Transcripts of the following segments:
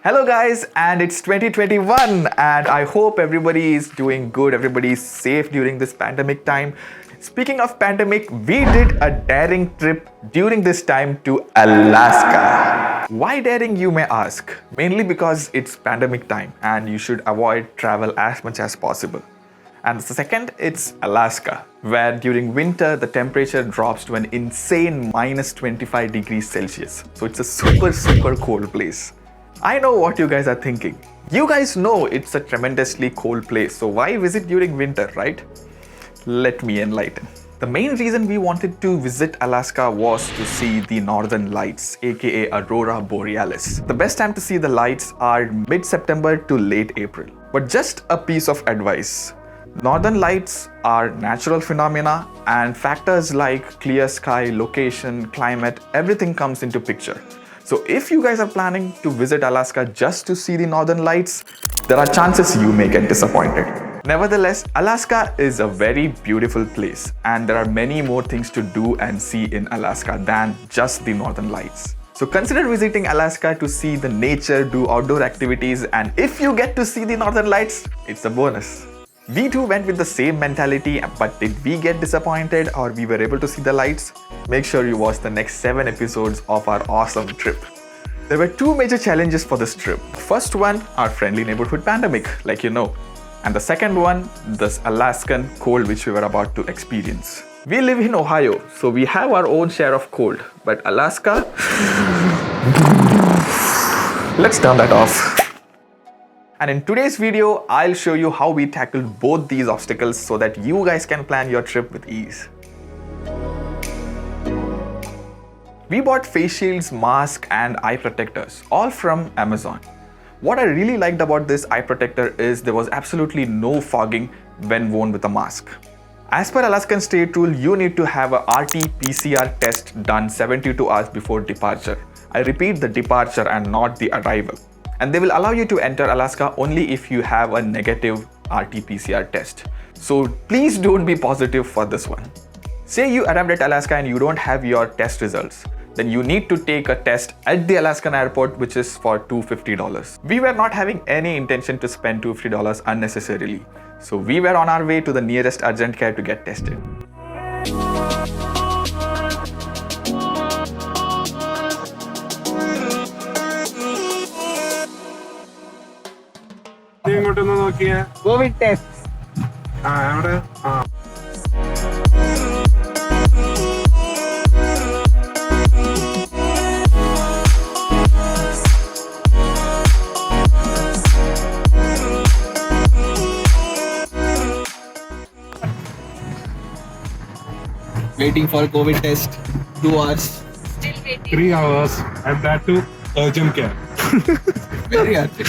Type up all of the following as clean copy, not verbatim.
Hello guys, and it's 2021 and I hope everybody is doing good, everybody is safe during this pandemic time. Speaking of pandemic, we did a daring trip during this time to Alaska. Why daring, you may ask? Mainly because it's pandemic time and you should avoid travel as much as possible. And the second, it's Alaska, where during winter the temperature drops to an insane minus 25 degrees Celsius. So it's a super cold place. I know what you guys are thinking. You guys know it's a tremendously cold place, so why visit during winter, right? Let me enlighten. The main reason we wanted to visit Alaska was to see the northern lights, aka Aurora Borealis. The best time to see the lights are mid-September to late April. But just a piece of advice. Northern lights are natural phenomena and factors like clear sky, location, climate, everything comes into picture. So if you guys are planning to visit Alaska just to see the northern lights, there are chances you may get disappointed. Nevertheless, Alaska is a very beautiful place and there are many more things to do and see in Alaska than just the northern lights. So consider visiting Alaska to see the nature, do outdoor activities, and if you get to see the northern lights, it's a bonus. We too went with the same mentality, but did we get disappointed or we were able to see the lights? Make sure you watch the next 7 episodes of our awesome trip. There were 2 major challenges for this trip. First one, our friendly neighborhood pandemic, like you know. And the second one, this Alaskan cold which we were about to experience. We live in Ohio, so we have our own share of cold. But Alaska... Let's turn that off. And in today's video, I'll show you how we tackled both these obstacles so that you guys can plan your trip with ease. We bought face shields, masks, and eye protectors, all from Amazon. What I really liked about this eye protector is there was absolutely no fogging when worn with a mask. As per Alaskan state rule, you need to have a RT-PCR test done 72 hours before departure. I repeat, the departure and not the arrival. And they will allow you to enter Alaska only if you have a negative RT-PCR test. So please don't be positive for this one. Say you arrived at Alaska and you don't have your test results. Then you need to take a test at the Alaskan airport, which is for $250. We were not having any intention to spend $250 unnecessarily. So we were on our way to the nearest urgent care to get tested. COVID test. Waiting for COVID test, 2 hours. Still waiting. 3 hours, and that too urgent care. Very urgent.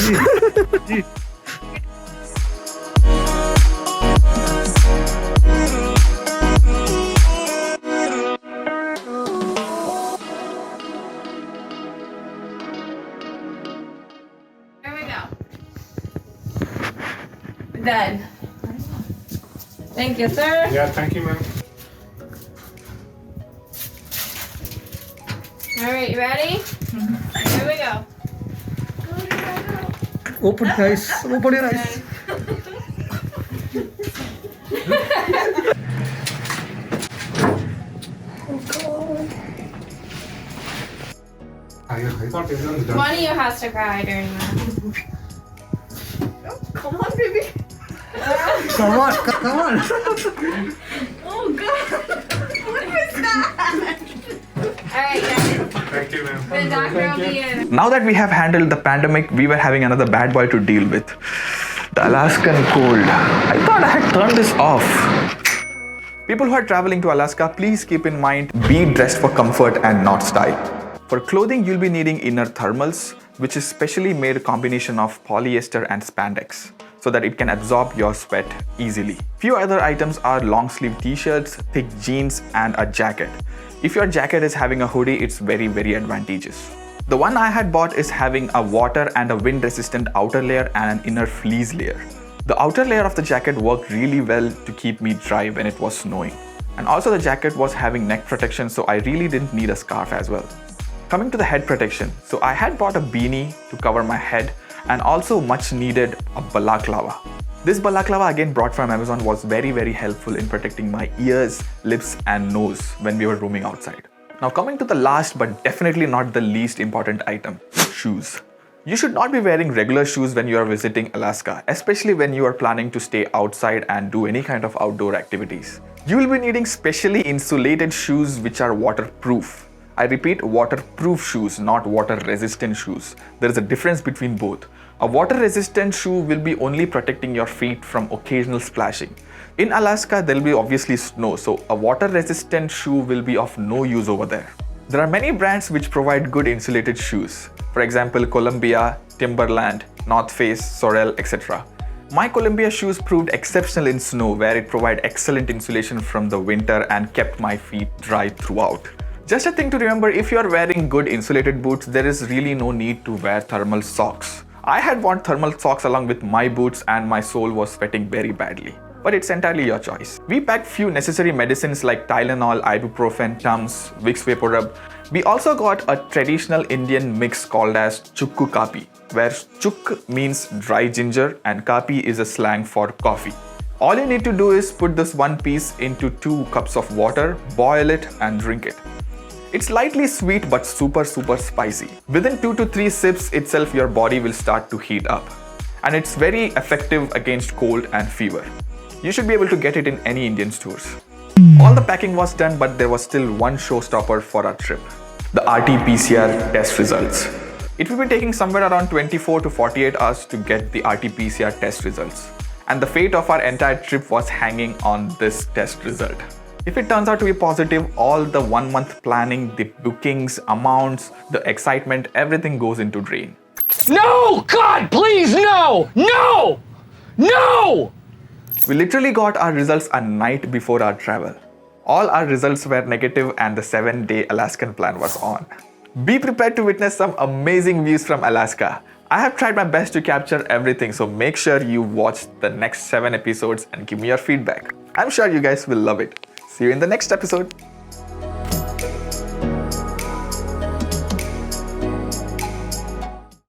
Here we go. Done. Thank you, sir. Yeah, thank you, ma'am. All right, you ready? Here we go. Open eyes. Open your eyes. I thought everyone was done. One of you has to cry during that. Come on, baby. Come on, come on. Oh, God. What was that? All right, guys. Thank you, ma'am. The doctor will be in. Now that we have handled the pandemic, we were having another bad boy to deal with. The Alaskan cold. I thought I had turned this off. People who are traveling to Alaska, please keep in mind, be dressed for comfort and not style. For clothing, you'll be needing inner thermals, which is specially made combination of polyester and spandex, so that it can absorb your sweat easily. Few other items are long sleeve t-shirts, thick jeans, and a jacket. If your jacket is having a hoodie, it's very advantageous. The one I had bought is having a water and a wind resistant outer layer and an inner fleece layer. The outer layer of the jacket worked really well to keep me dry when it was snowing. And also the jacket was having neck protection, so I really didn't need a scarf as well. Coming to the head protection, so I had bought a beanie to cover my head and also much needed a balaclava. This balaclava again brought from Amazon was very helpful in protecting my ears, lips and nose when we were roaming outside. Now coming to the last but definitely not the least important item, shoes. You should not be wearing regular shoes when you are visiting Alaska, especially when you are planning to stay outside and do any kind of outdoor activities. You will be needing specially insulated shoes which are waterproof. I repeat, waterproof shoes, not water-resistant shoes. There is a difference between both. A water-resistant shoe will be only protecting your feet from occasional splashing. In Alaska, there will be obviously snow, so a water-resistant shoe will be of no use over there. There are many brands which provide good insulated shoes. For example, Columbia, Timberland, North Face, Sorel, etc. My Columbia shoes proved exceptional in snow where it provided excellent insulation from the winter and kept my feet dry throughout. Just a thing to remember, if you are wearing good insulated boots, there is really no need to wear thermal socks. I had worn thermal socks along with my boots and my sole was sweating very badly. But it's entirely your choice. We packed few necessary medicines like Tylenol, ibuprofen, Tums, Vicks Vapor Rub. We also got a traditional Indian mix called as Chukku Kapi, where Chuk means dry ginger and Kapi is a slang for coffee. All you need to do is put this one piece into 2 cups of water, boil it and drink it. It's lightly sweet but super spicy. Within 2 to 3 sips itself, your body will start to heat up. And it's very effective against cold and fever. You should be able to get it in any Indian stores. All the packing was done, but there was still one showstopper for our trip. The RT-PCR test results. It will be taking somewhere around 24 to 48 hours to get the RT-PCR test results. And the fate of our entire trip was hanging on this test result. If it turns out to be positive, all the 1 month planning, the bookings, amounts, the excitement, everything goes into drain. No! God, please, no! No! No! We literally got our results a night before our travel. All our results were negative and the 7-day Alaskan plan was on. Be prepared to witness some amazing views from Alaska. I have tried my best to capture everything, so make sure you watch the next 7 episodes and give me your feedback. I'm sure you guys will love it. See you in the next episode.